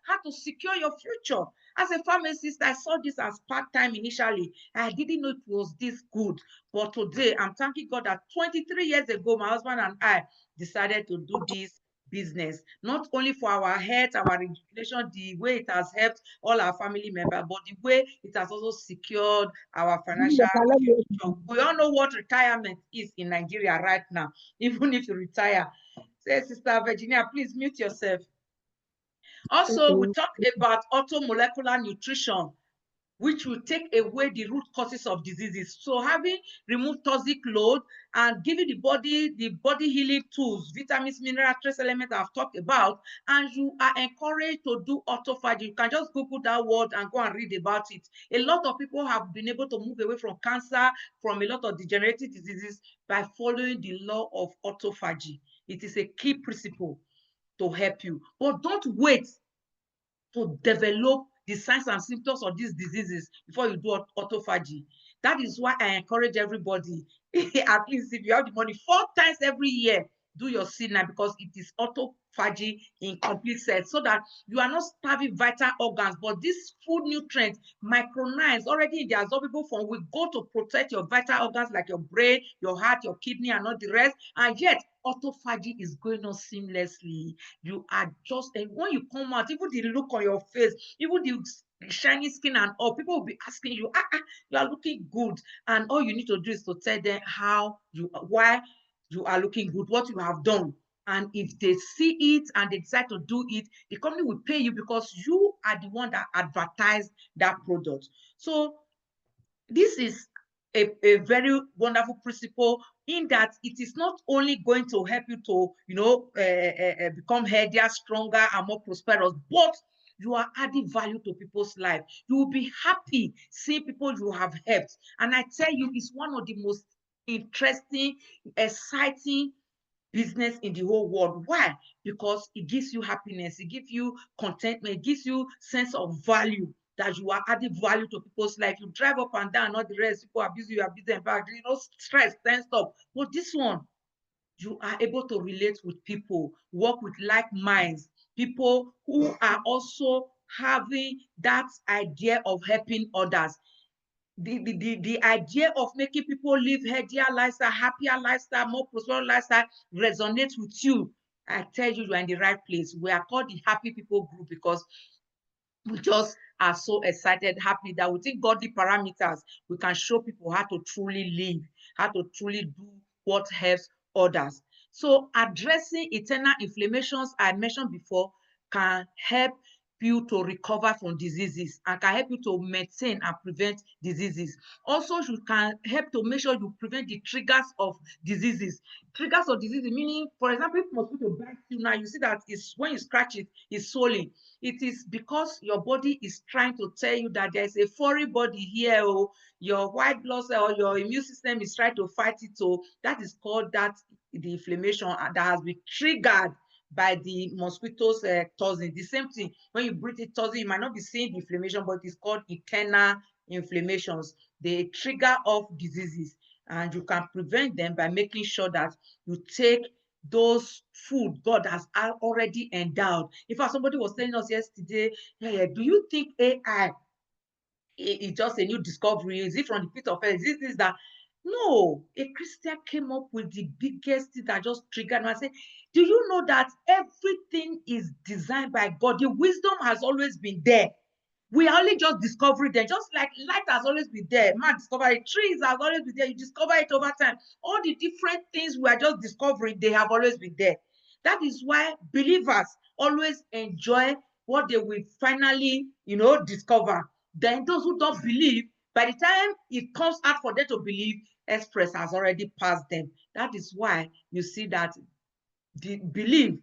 how to secure your future. As a pharmacist, I saw this as part-time initially. I didn't know it was this good. But today, I'm thanking God that 23 years ago, my husband and I decided to do this business, not only for our health, our rejuvenation, the way it has helped all our family members, but the way it has also secured our financial future. We all know what retirement is in Nigeria right now, even if you retire. Say, Sister Virginia, please mute yourself. Also, we talked about automolecular nutrition, which will take away the root causes of diseases. So having removed toxic load and giving the body healing tools, vitamins, minerals, trace elements I've talked about, and you are encouraged to do autophagy. You can just Google that word and go and read about it. A lot of people have been able to move away from cancer, from a lot of degenerative diseases by following the law of autophagy. It is a key principle to help you. But don't wait to develop the signs and symptoms of these diseases before you do autophagy. That is why I encourage everybody, at least if you have the money, 4 times every year, do your C9, because it is autophagy in complete sense, so that you are not starving vital organs, but these food nutrients, micronines already in the absorbable form, will go to protect your vital organs like your brain, your heart, your kidney, and all the rest. And yet, autophagy is going on seamlessly. You are just, and when you come out, even the look on your face, even the shiny skin and all, people will be asking you, you are looking good. And all you need to do is to tell them why you are looking good, what you have done. And if they see it and they decide to do it, the company will pay you because you are the one that advertised that product. So this is a very wonderful principle, in that it is not only going to help you to, become healthier, stronger, and more prosperous, but you are adding value to people's life. You will be happy seeing people you have helped. And I tell you, it's one of the most interesting, exciting business in the whole world. Why? Because it gives you happiness, it gives you contentment, it gives you sense of value, that you are adding value to people's life. You drive up and down, all the rest, people abuse you, abuse them back, stress, tense up. But this one, you are able to relate with people, work with like minds, people who are also having that idea of helping others. The idea of making people live healthier lifestyle, happier lifestyle, more prosperous lifestyle resonates with you. I tell you, you're in the right place. We are called the Happy People Group because we just are so excited, happy that within godly parameters, we can show people how to truly live, how to truly do what helps others. So addressing internal inflammations I mentioned before can help you to recover from diseases and can help you to maintain and prevent diseases. Also, you can help to make sure you prevent the triggers of diseases. Triggers of diseases meaning, for example, if mosquito bites you now, you see that it's when you scratch it, it's swollen. It is because your body is trying to tell you that there's a foreign body here, or your white blood cell or your immune system is trying to fight it. So that is called the inflammation that has been triggered by the mosquitoes toxin. The same thing, when you breathe it toxin, you might not be seeing the inflammation, but it's called internal inflammations. They trigger off diseases, and you can prevent them by making sure that you take those food God has already endowed. In fact, somebody was telling us yesterday, hey, do you think AI is just a new discovery? Is it from the pit of hell? Is this that? No, a Christian came up with the biggest thing that just triggered me. I said, do you know that everything is designed by God? The wisdom has always been there. We are only just discovering them, just like light has always been there. Man discovered it, trees have always been there. You discover it over time. All the different things we are just discovering, they have always been there. That is why believers always enjoy what they will finally, discover. Then those who don't believe, by the time it comes out for them to believe, express has already passed them. That is why you see that the belief,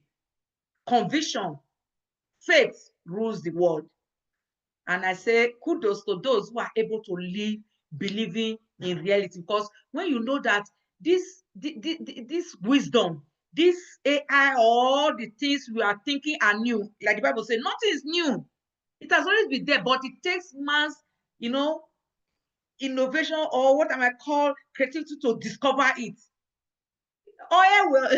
conviction, faith rules the world. And I say kudos to those who are able to live believing in reality. Because when you know that this wisdom, this AI, all the things we are thinking are new, like the Bible says, nothing is new. It has always been there, but it takes man's, innovation, or what I might call creativity, to discover it. Oil well,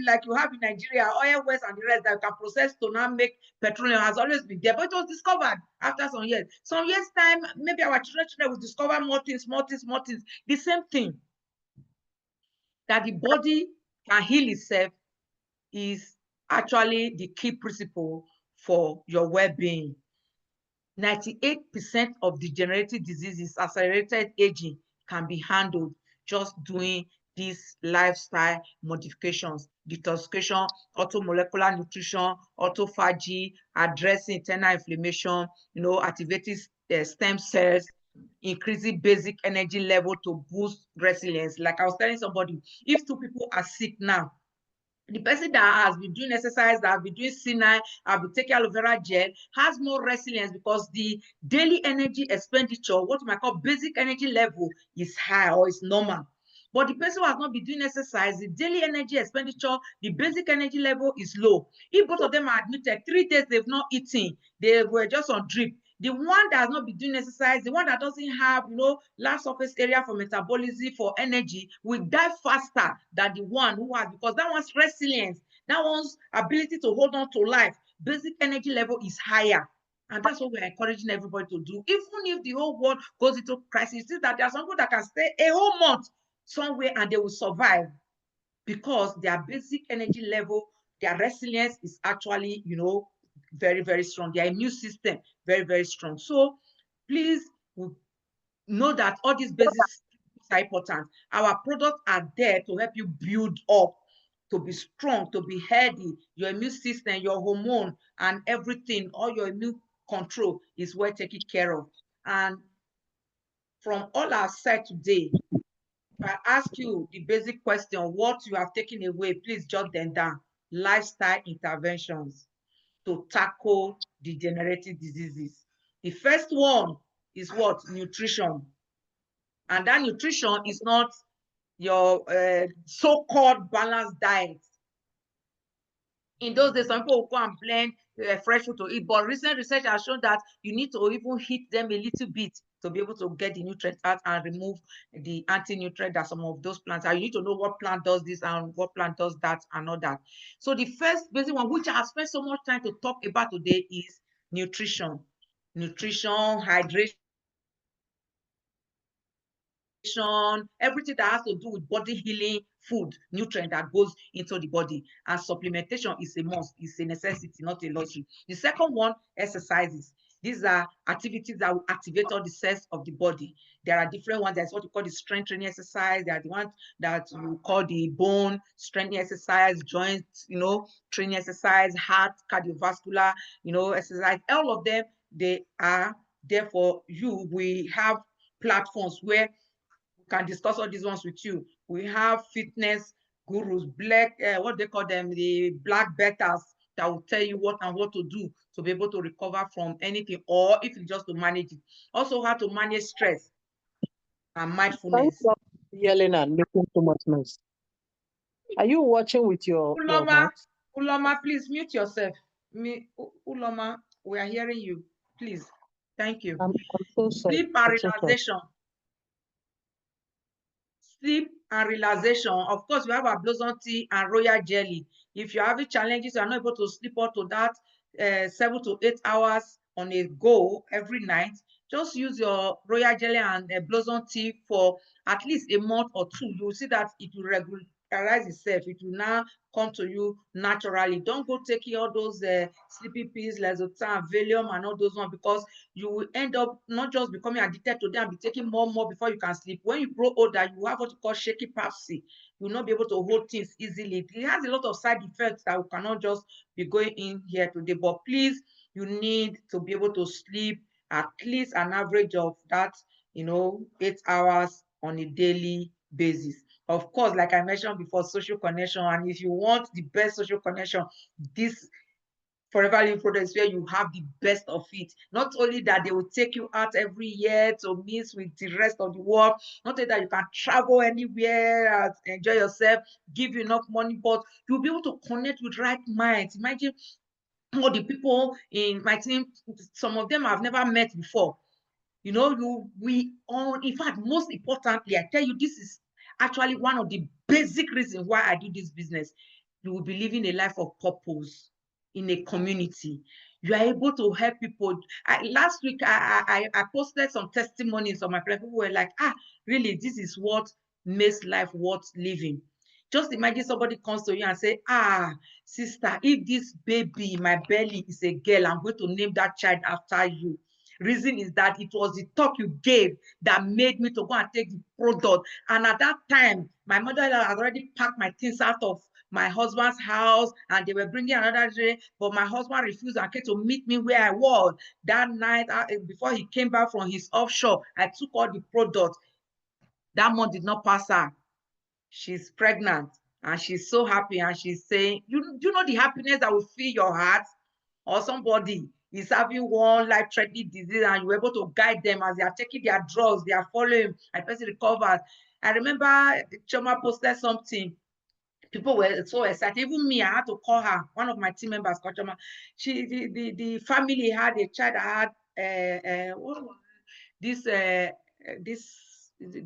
like you have in Nigeria, oil wells and the rest that can process to now make petroleum has always been there, but it was discovered after some years. Some years' time, maybe our children will discover more things, more things, more things. The same thing, that the body can heal itself, is actually the key principle for your well-being. 98% of degenerative diseases, accelerated aging, can be handled just doing these lifestyle modifications: detoxification, automolecular nutrition, autophagy, addressing internal inflammation, activating stem cells, increasing basic energy level to boost resilience. Like I was telling somebody, if two people are sick now, the person that has been doing exercise, that has been doing C9, has been taking aloe vera gel, has more resilience because the daily energy expenditure, what we might call basic energy level, is high or is normal. But the person who has not been doing exercise, the daily energy expenditure, the basic energy level is low. If both of them are admitted, 3 days they've not eaten, they were just on drip, the one that has not been doing exercise, the one that doesn't have, large surface area for metabolism, for energy, will die faster than the one who has, because that one's resilience, that one's ability to hold on to life, basic energy level is higher. And that's what we're encouraging everybody to do. Even if the whole world goes into crisis, you see that there are some people that can stay a whole month somewhere and they will survive, because their basic energy level, their resilience is actually, very, very strong. Their immune system, very, very strong. So please know that all these basics are important. Our products are there to help you build up, to be strong, to be healthy. Your immune system, your hormone, and everything, all your immune control is well taken care of. And from all I've said today, if I ask you the basic question, what you have taken away, please jot them down. Lifestyle interventions to tackle degenerative diseases. The first one is what? Nutrition. And that nutrition is not your so-called balanced diet. In those days, some people will go and blend fresh food to eat, but recent research has shown that you need to even heat them a little bit to be able to get the nutrients out and remove the anti-nutrient that some of those plants are. You need to know what plant does this and what plant does that and all that. So the first basic one, which I have spent so much time to talk about today, is nutrition. Nutrition, hydration, everything that has to do with body healing, food, nutrient that goes into the body. And supplementation is a must, it's a necessity, not a luxury. The second one, exercises. These are activities that will activate all the cells of the body. There are different ones. There's what you call the strength training exercise. There are the ones that you call the bone strengthening exercise, joints, training exercise, heart, cardiovascular, exercise. All of them, they are there for you. We have platforms where can discuss all these ones with you. We have fitness gurus, what they call them, the black belters that will tell you what and what to do to be able to recover from anything, or if it's just to manage it. Also, how to manage stress and mindfulness. Stop yelling and making too much noise. Are you watching with your mouth? Uloma, please mute yourself. Uloma, we are hearing you. Please. Thank you. I'm so sorry. Sleep and relaxation. Sleep and relaxation. Of course, we have our blossom tea and royal jelly. If you're having challenges, you're not able to sleep up to that 7 to 8 hours on a go every night, just use your royal jelly and blossom tea for at least a month or two. You will see that it will regularize itself. It will now come to you naturally. Don't go taking all those sleeping pills, Lezotan, Valium, and all those ones, because you will end up not just becoming addicted to them and be taking more and more before you can sleep. When you grow older, you have what you call shaky palsy. You will not be able to hold things easily. It has a lot of side effects that we cannot just be going in here today. But please, you need to be able to sleep at least an average of that, 8 hours on a daily basis. Of course, like I mentioned before, social connection. And if you want the best social connection, this Forever Living products where you have the best of it. Not only that, they will take you out every year to mix with the rest of the world. Not only that, you can travel anywhere, enjoy yourself, give you enough money, but you'll be able to connect with right minds. Imagine all the people in my team, some of them I've never met before. In fact, most importantly, I tell you, this is actually one of the basic reasons why I do this business. You will be living a life of purpose in a community. You are able to help people. Last week, I posted some testimonies of my friends who were like, really, this is what makes life worth living. Just imagine somebody comes to you and say, sister, if this baby in my belly is a girl, I'm going to name that child after you. Reason is that it was the talk you gave that made me to go and take the product. And at that time, my mother-in-law had already packed my things out of my husband's house, and they were bringing another day, but my husband refused and came to meet me where I was. That night, before he came back from his offshore, I took all the product. That month did not pass her. She's pregnant, and she's so happy, and she's saying, you know the happiness that will fill your heart? Or somebody is having one life-threatening disease and you're able to guide them as they are taking their drugs, they are following, and the person recovers. I remember Choma posted something. People were so excited. Even me, I had to call her. One of my team members called Choma. The family had a child that had this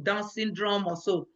Down syndrome or so.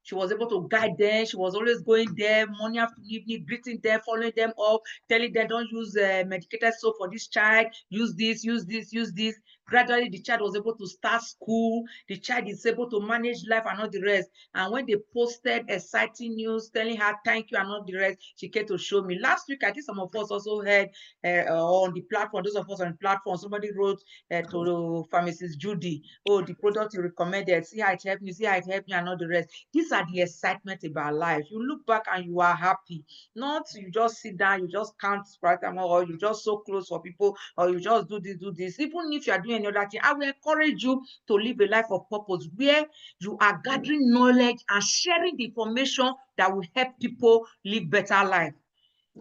She was able to guide them. She was always going there, morning, afternoon, evening, greeting them, following them up, telling them, don't use medicated soap for this child, use this, use this, use this. Gradually, the child was able to start school. The child is able to manage life and all the rest. And when they posted exciting news, telling her thank you and all the rest, she came to show me. Last week, I think some of us also heard on the platform, those of us on the platform, somebody wrote to pharmacist Judy, the product you recommended, see how it helped me, see how it helped me and all the rest. These are the excitement about life. You look back and you are happy. Not you just sit down, you just count paracetamol, or you just so close for people, or you just do this. Even if you are doing any other thing, I will encourage you to live a life of purpose where you are gathering knowledge and sharing the information that will help people live better life.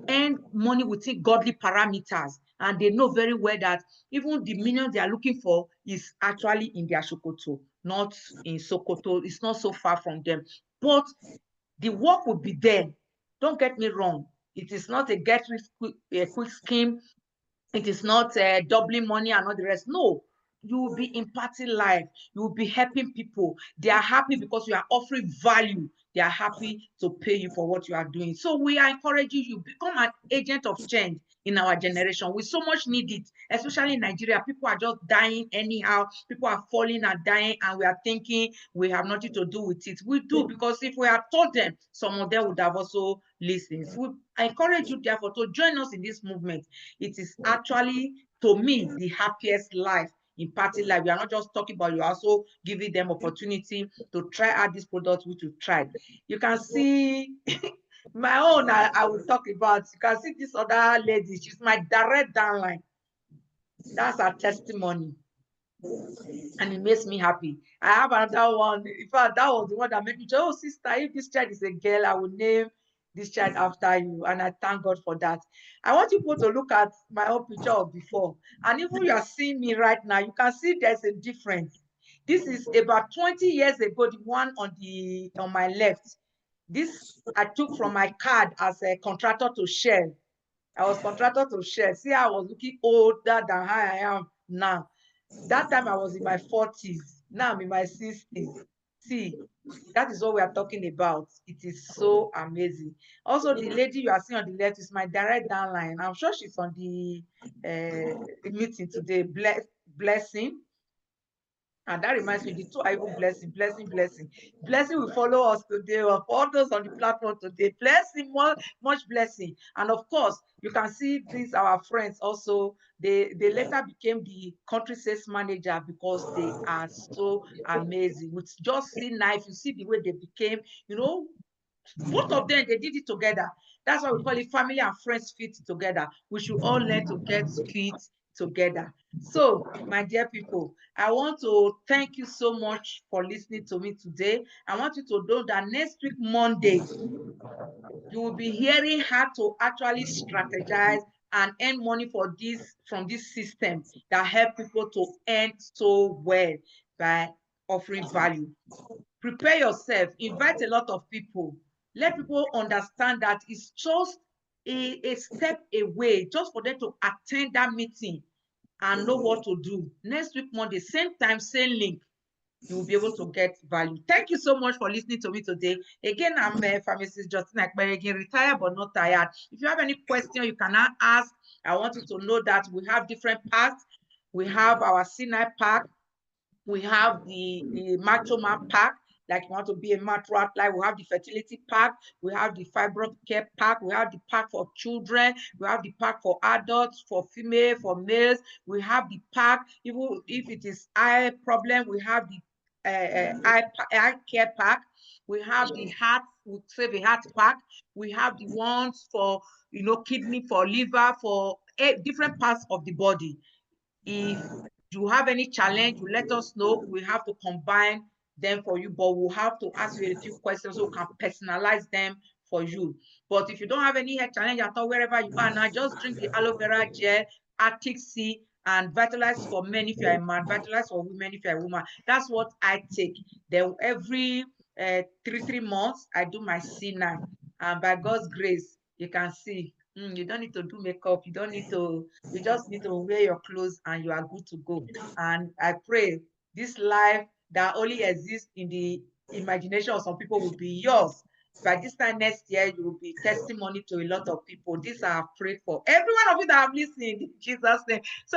Earn money within godly parameters. And they know very well that even the million they are looking for is actually in their Sokoto, not in Sokoto. It's not so far from them. But the work will be there. Don't get me wrong. It is not a get rich quick scheme. It is not doubling money and all the rest. No, you will be imparting life. You will be helping people. They are happy because you are offering value. They are happy to pay you for what you are doing. So we are encouraging you, become an agent of change in our generation. We so much need it, especially in Nigeria. People are just dying anyhow. People are falling and dying, and we are thinking we have nothing to do with it. We do, because if we had told them, some of them would have also listened. So I encourage you, therefore, to join us in this movement. It is actually, to me, the happiest life, imparting life. We are not just talking about, you are also giving them opportunity to try out this product which you've tried. You can see my own, I will talk about. You can see this other lady, she's my direct downline. That's her testimony. And it makes me happy. I have another one. In fact, that was the one that made me say, oh, sister, if this child is a girl, I will name this child after you. And I thank God for that. I want people to look at my own picture of before. And even you are seeing me right now, you can see there's a difference. This is about 20 years ago, the one on my left. This I took from my card as a contractor to Shell. I was contractor to Shell. See, I was looking older than how I am now. That time I was in my 40s. Now I'm in my 60s. See, that is what we are talking about. It is so amazing. Also, the lady you are seeing on the left is my direct downline. I'm sure she's on the meeting today. Blessing. And that reminds me, the two are even blessing. Blessing will follow us today, or all those on the platform today. Blessing, much blessing. And of course, you can see these, our friends also, they later became the country sales manager because they are so amazing. With just see knife, you see the way they became, both of them, they did it together. That's why we call it family and friends fit together. We should all learn to get fit together. So, my dear people, I want to thank you so much for listening to me today. I want you to know that next week, Monday, you will be hearing how to actually strategize and earn money from this system that help people to earn so well by offering value. Prepare yourself, invite a lot of people, let people understand that it's just a step away, just for them to attend that meeting and know what to do. Next week, Monday, same time, same link, you will be able to get value. Thank you so much for listening to me today. Again, I'm Pharmacist Justina Ekberigin, retired but not tired. If you have any question, you can now ask. I want you to know that we have different paths. We have our Sinai pack. We have the macho man pack, like you want to be a macho outline. We have the fertility pack. We have the fibro care pack. We have the pack for children. We have the pack for adults, for female, for males. We have the pack, even if it is eye problem, we have the eye care pack. We have the heart, we say the heart pack. We have the ones for, kidney, for liver, for different parts of the body. If you have any challenge, you let us know. We have to combine them for you, but we'll have to ask you a few questions so we can personalize them for you. But if you don't have any health challenge at all, wherever you are now, just drink the aloe vera gel, Arctic Sea, and Vitalize for men if you're a man, Vitalize for women if you're a woman. That's what I take. Then every 3 months, I do my C9. And by God's grace, you can see, you don't need to do makeup. You just need to wear your clothes and you are good to go. And I pray this life that only exists in the imagination of some people will be yours. By this time next year, you will be testimony to a lot of people. These are prayed for. Every one of you that have listened in Jesus' name. So